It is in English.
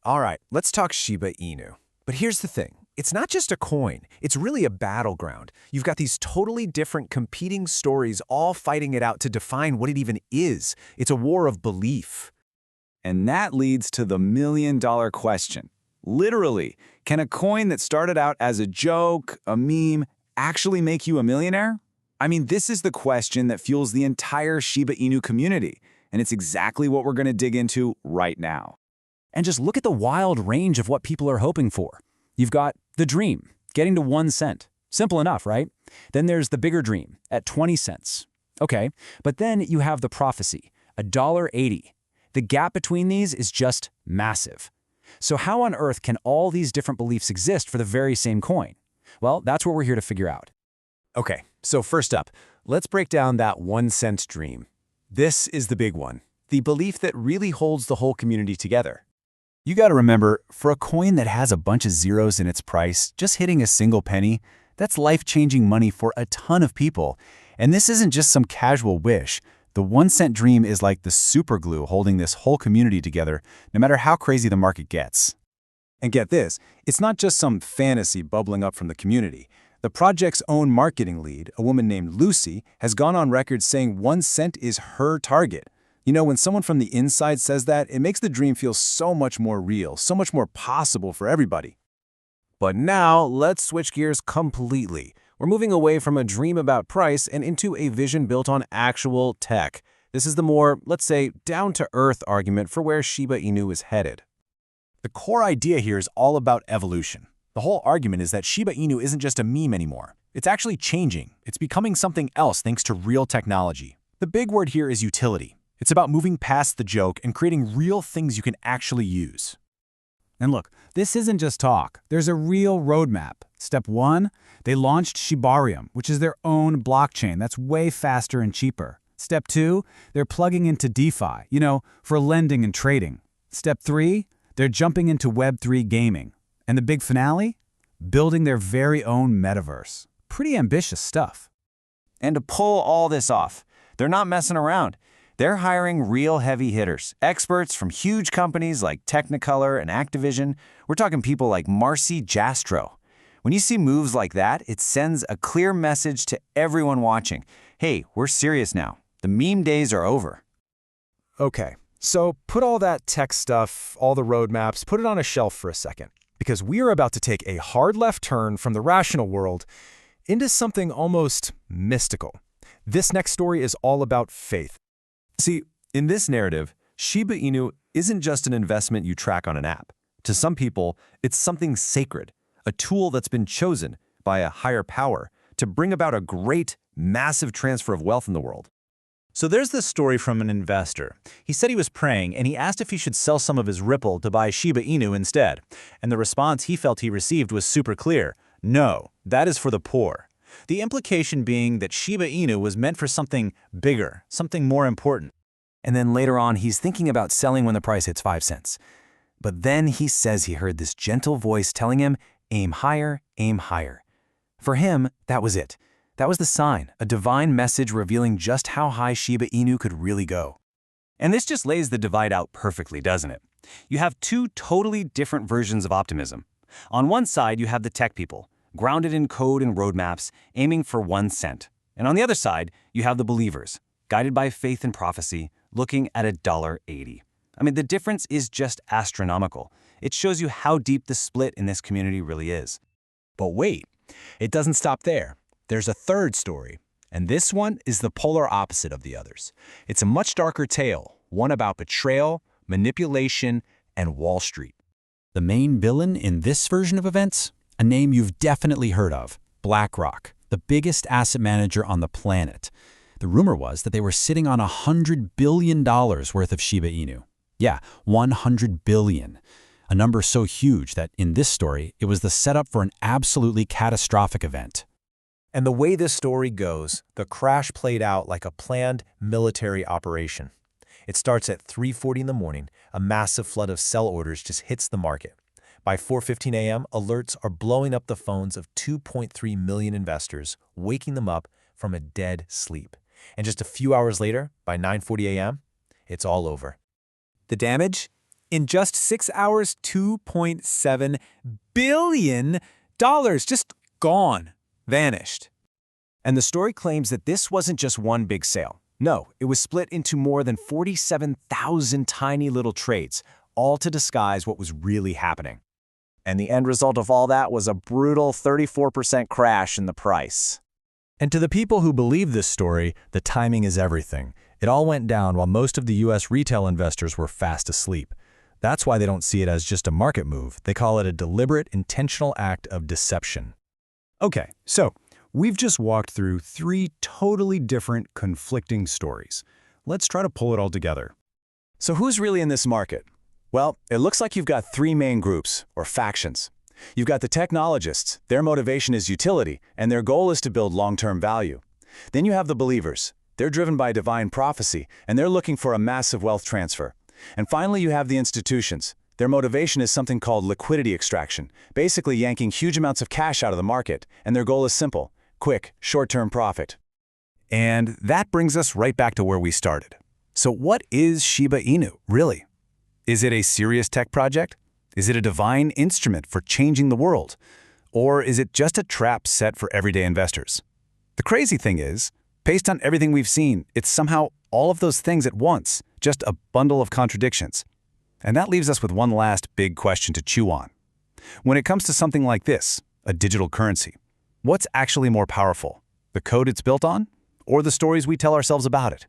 All right, let's talk Shiba Inu. But here's the thing. It's not just a coin. It's really a battleground. You've got these totally different competing stories all fighting it out to define what it even is. It's a war of belief. And that leads to the million-dollar question. Literally, can a coin that started out as a joke, a meme, actually make you a millionaire? I mean, this is the question that fuels the entire Shiba Inu community, and it's exactly what we're going to dig into right now. And just look at the wild range of what people are hoping for. You've got the dream, getting to 1 cent. Simple enough, right? Then there's the bigger dream at 20 cents. Okay, but then you have the prophecy, $1.80. The gap between these is just massive. So how on earth can all these different beliefs exist for the very same coin? Well, that's what we're here to figure out. Okay, so first up, let's break down that 1 cent dream. This is the big one, the belief that really holds the whole community together. You gotta remember, for a coin that has a bunch of zeros in its price, just hitting a single penny, that's life-changing money for a ton of people. And this isn't just some casual wish. The 1 cent dream is like the superglue holding this whole community together, no matter how crazy the market gets. And get this, it's not just some fantasy bubbling up from the community. The project's own marketing lead, a woman named Lucy, has gone on record saying 1 cent is her target. You know, when someone from the inside says that, it makes the dream feel so much more real, so much more possible for everybody. But now, let's switch gears completely. We're moving away from a dream about price and into a vision built on actual tech. This is the more, let's say, down-to-earth argument for where Shiba Inu is headed. The core idea here is all about evolution. The whole argument is that Shiba Inu isn't just a meme anymore. It's actually changing. It's becoming something else thanks to real technology. The big word here is utility. It's about moving past the joke and creating real things you can actually use. And look, this isn't just talk. There's a real roadmap. Step 1, they launched Sarium, which is their own blockchain that's way faster and cheaper. Step 2, they're plugging into DeFi, for lending and trading. Step 3, they're jumping into Web3 gaming. And the big finale? Building their very own metaverse. Pretty ambitious stuff. And to pull all this off, they're not messing around. They're hiring real heavy hitters, experts from huge companies like Technicolor and Activision. We're talking people like Marcy Jastro. When you see moves like that, it sends a clear message to everyone watching. Hey, we're serious now. The meme days are over. Okay, so put all that tech stuff, all the roadmaps, put it on a shelf for a second. Because we are about to take a hard left turn from the rational world into something almost mystical. This next story is all about faith. See, in this narrative, Shiba Inu isn't just an investment you track on an app. To some people, it's something sacred, a tool that's been chosen by a higher power to bring about a great, massive transfer of wealth in the world. So there's this story from an investor. He said he was praying, and he asked if he should sell some of his Ripple to buy Shiba Inu instead. And the response he felt he received was super clear. No, that is for the poor. The implication being that Shiba Inu was meant for something bigger, something more important. And then later on, he's thinking about selling when the price hits 5 cents. But then he says he heard this gentle voice telling him, aim higher, aim higher. For him, that was it. That was the sign, a divine message revealing just how high Shiba Inu could really go. And this just lays the divide out perfectly, doesn't it? You have two totally different versions of optimism. On one side, you have the tech people, grounded in code and roadmaps, aiming for 1 cent. And on the other side, you have the believers, guided by faith and prophecy, looking at $1.80. I mean, the difference is just astronomical. It shows you how deep the split in this community really is. But wait, it doesn't stop there. There's a third story, and this one is the polar opposite of the others. It's a much darker tale, one about betrayal, manipulation, and Wall Street. The main villain in this version of events? A name you've definitely heard of, BlackRock, the biggest asset manager on the planet. The rumor was that they were sitting on $100 billion worth of Shiba Inu. Yeah, 100 billion. A number so huge that in this story, it was the setup for an absolutely catastrophic event. And the way this story goes, the crash played out like a planned military operation. It starts at 3:40 in the morning, a massive flood of sell orders just hits the market. By 4:15 a.m., alerts are blowing up the phones of 2.3 million investors, waking them up from a dead sleep. And just a few hours later, by 9:40 a.m., it's all over. The damage? In just 6 hours, $2.7 billion just gone, vanished. And the story claims that this wasn't just one big sale. No, it was split into more than 47,000 tiny little trades, all to disguise what was really happening. And the end result of all that was a brutal 34% crash in the price. And to the people who believe this story, the timing is everything. It all went down while most of the US retail investors were fast asleep. That's why they don't see it as just a market move. They call it a deliberate, intentional act of deception. Okay, so we've just walked through 3 totally different, conflicting stories. Let's try to pull it all together. So who's really in this market? Well, it looks like you've got 3 main groups, or factions. You've got the technologists. Their motivation is utility, and their goal is to build long-term value. Then you have the believers. They're driven by divine prophecy, and they're looking for a massive wealth transfer. And finally, you have the institutions. Their motivation is something called liquidity extraction, basically yanking huge amounts of cash out of the market, and their goal is simple: quick, short-term profit. And that brings us right back to where we started. So what is Shiba Inu, really? Is it a serious tech project? Is it a divine instrument for changing the world? Or is it just a trap set for everyday investors? The crazy thing is, based on everything we've seen, it's somehow all of those things at once, just a bundle of contradictions. And that leaves us with one last big question to chew on. When it comes to something like this, a digital currency, what's actually more powerful? The code it's built on, or the stories we tell ourselves about it?